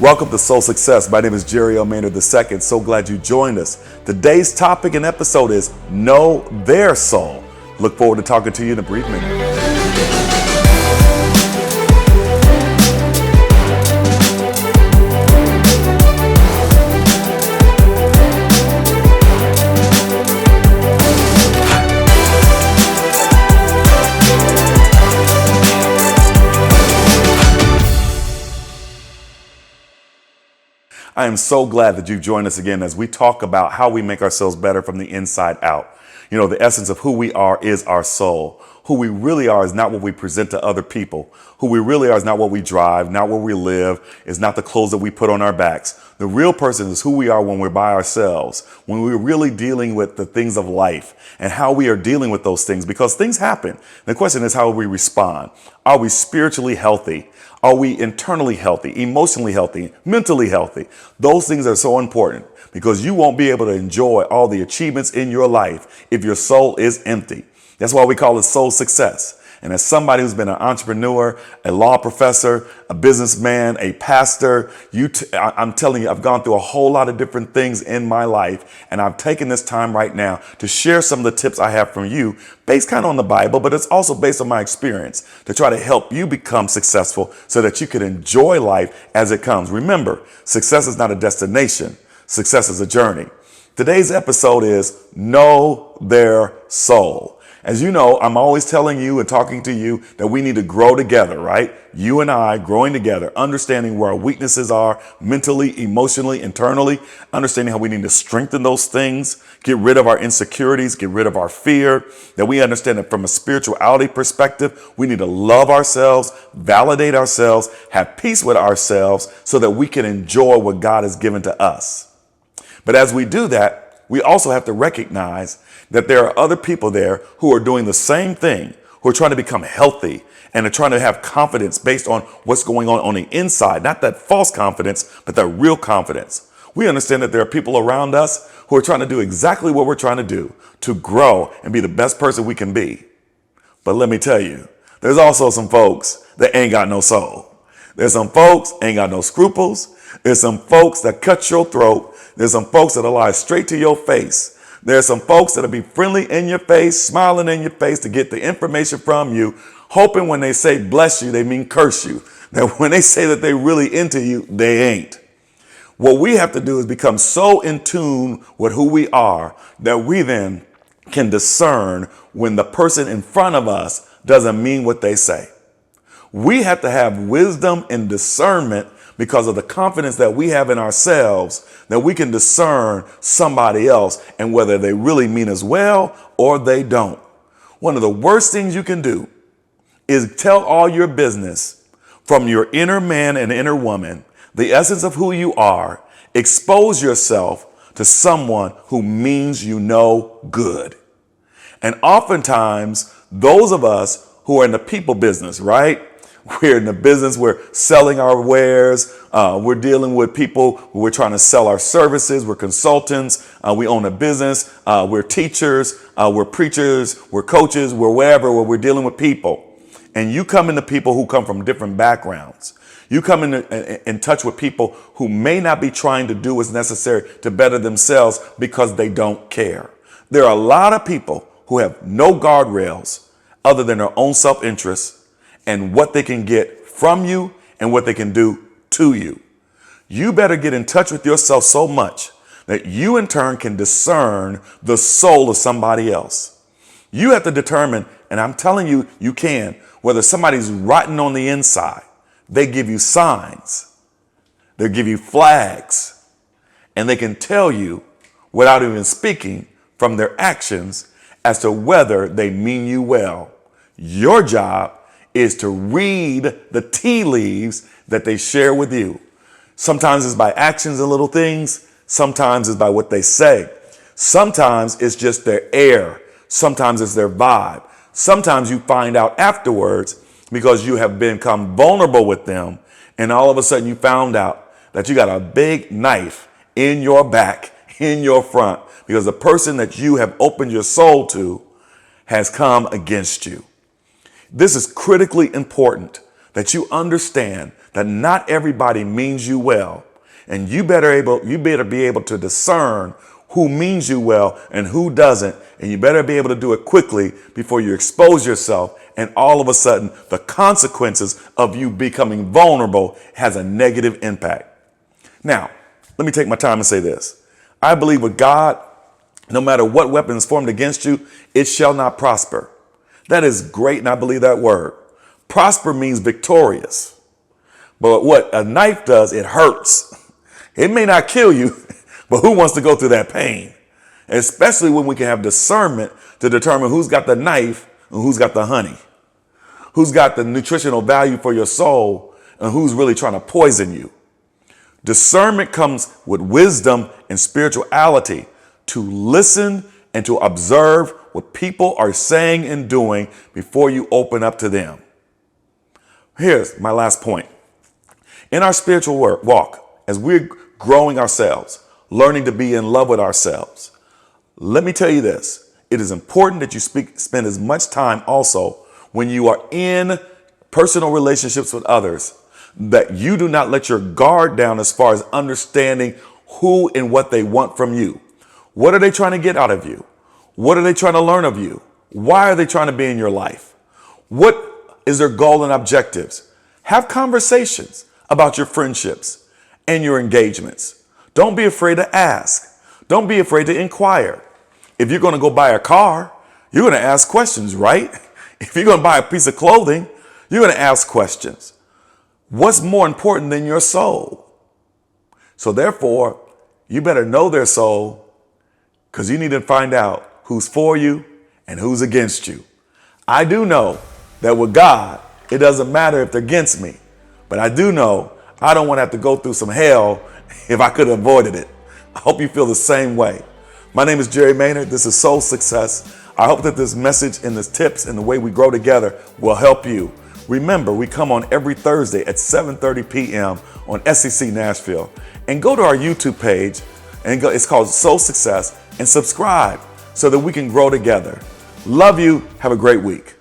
Welcome to Soul Success. My name is Jerry L. Maynard II. So glad you joined us. Today's topic and episode is Know Their Soul. Look forward to talking to you in a brief minute. I am so glad that you've joined us again as we talk about how we make ourselves better from the inside out. You know, the essence of who we are is our soul. Who we really are is not what we present to other people. Who we really are is not what we drive, not where we live, is not the clothes that we put on our backs. The real person is who we are when we're by ourselves, when we're really dealing with the things of life and how we are dealing with those things, because things happen. The question is how we respond. Are we spiritually healthy? Are we internally healthy, emotionally healthy, mentally healthy? Those things are so important because you won't be able to enjoy all the achievements in your life if your soul is empty. That's why we call it soul success. And as somebody who's been an entrepreneur, a law professor, a businessman, a pastor, I'm telling you, I've gone through a whole lot of different things in my life. And I've taken this time right now to share some of the tips I have from you based kind of on the Bible, but it's also based on my experience to try to help you become successful so that you can enjoy life as it comes. Remember, success is not a destination. Success is a journey. Today's episode is Know Their Soul. As you know, I'm always telling you and talking to you that we need to grow together, right? You and I growing together, understanding where our weaknesses are mentally, emotionally, internally, understanding how we need to strengthen those things, get rid of our insecurities, get rid of our fear, that we understand that from a spirituality perspective, we need to love ourselves, validate ourselves, have peace with ourselves so that we can enjoy what God has given to us. But as we do that, we also have to recognize that there are other people there who are doing the same thing, who are trying to become healthy and are trying to have confidence based on what's going on the inside, not that false confidence, but that real confidence. We understand that there are people around us who are trying to do exactly what we're trying to do, to grow and be the best person we can be. But let me tell you, there's also some folks that ain't got no soul. There's some folks ain't got no scruples. There's some folks that cut your throat. There's some folks that'll lie straight to your face. There's some folks that'll be friendly in your face, smiling in your face to get the information from you, hoping when they say bless you, they mean curse you. That when they say that they really into you, they ain't. What we have to do is become so in tune with who we are that we then can discern when the person in front of us doesn't mean what they say. We have to have wisdom and discernment because of the confidence that we have in ourselves that we can discern somebody else and whether they really mean as well or they don't. One of the worst things you can do is tell all your business from your inner man and inner woman, the essence of who you are, expose yourself to someone who means you no good. And oftentimes, those of us who are in the people business, right? We're in the business, we're selling our wares, we're dealing with people who we're trying to sell our services, we're consultants, we own a business, we're teachers, we're preachers, we're coaches, we're wherever, where we're dealing with people. And you come into people who come from different backgrounds. You come in touch with people who may not be trying to do what's necessary to better themselves because they don't care. There are a lot of people who have no guardrails other than their own self-interest and what they can get from you and what they can do to you. You better get in touch with yourself so much that you in turn can discern the soul of somebody else. You have to determine, and I'm telling you, you can, whether somebody's rotten on the inside. They give you signs. They give you flags. And they can tell you without even speaking from their actions as to whether they mean you well. Your job is to read the tea leaves that they share with you. Sometimes it's by actions and little things. Sometimes it's by what they say. Sometimes it's just their air. Sometimes it's their vibe. Sometimes you find out afterwards because you have become vulnerable with them. And all of a sudden you found out that you got a big knife in your back, in your front, because the person that you have opened your soul to has come against you. This is critically important that you understand that not everybody means you well. And you better be able to discern who means you well and who doesn't. And you better be able to do it quickly before you expose yourself. And all of a sudden, the consequences of you becoming vulnerable has a negative impact. Now, let me take my time and say this. I believe with God, no matter what weapon is formed against you, it shall not prosper. That is great, and I believe that word. Prosper means victorious. But what a knife does, it hurts. It may not kill you, but who wants to go through that pain? Especially when we can have discernment to determine who's got the knife and who's got the honey, who's got the nutritional value for your soul and who's really trying to poison you. Discernment comes with wisdom and spirituality to listen and to observe what people are saying and doing before you open up to them. Here's my last point. In our spiritual walk, as we're growing ourselves, learning to be in love with ourselves, let me tell you this. It is important that you spend as much time also when you are in personal relationships with others, that you do not let your guard down as far as understanding who and what they want from you. What are they trying to get out of you? What are they trying to learn of you? Why are they trying to be in your life? What is their goal and objectives? Have conversations about your friendships and your engagements. Don't be afraid to ask. Don't be afraid to inquire. If you're going to go buy a car, you're going to ask questions, right? If you're going to buy a piece of clothing, you're going to ask questions. What's more important than your soul? So therefore, you better know their soul, because you need to find out who's for you and who's against you. I do know that with God, it doesn't matter if they're against me, but I do know I don't want to have to go through some hell if I could have avoided it. I hope you feel the same way. My name is Jerry Maynard. This is Soul Success. I hope that this message and this tips and the way we grow together will help you. Remember, we come on every Thursday at 7:30 p.m. on SEC Nashville. And go to our YouTube page, and it's called Soul Success, and subscribe so that we can grow together. Love you. Have a great week.